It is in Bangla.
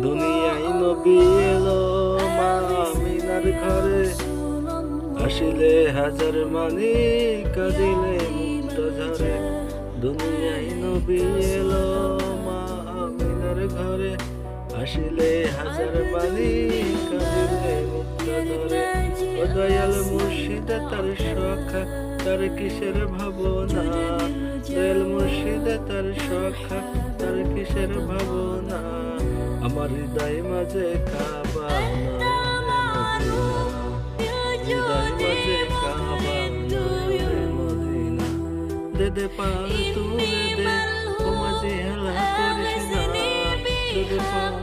দুনিয়ায় নবী এলো মা আমিনার ঘরে, আসিলে হাজার মানি কাঁদিলে মুক্তা ঝরে। দুনিয়ায় নবী এলো মা আমিনার ঘরে, আসিলে হাজার মানি কাঁদিলে মুক্তা ঝরে। ও দয়াল মুর্শিদে তার সখা, তার কিসের ভাবনা, দয়াল মুর্শিদে তার সখা, তার কিসের ভাবনা। আমার হৃদয় মাঝে কাবা হৃদয় মাঝে কাবা মদিনা। দে দে পাল তুলে দে, ও মাঝে হেলা করিস না, দে দে পাল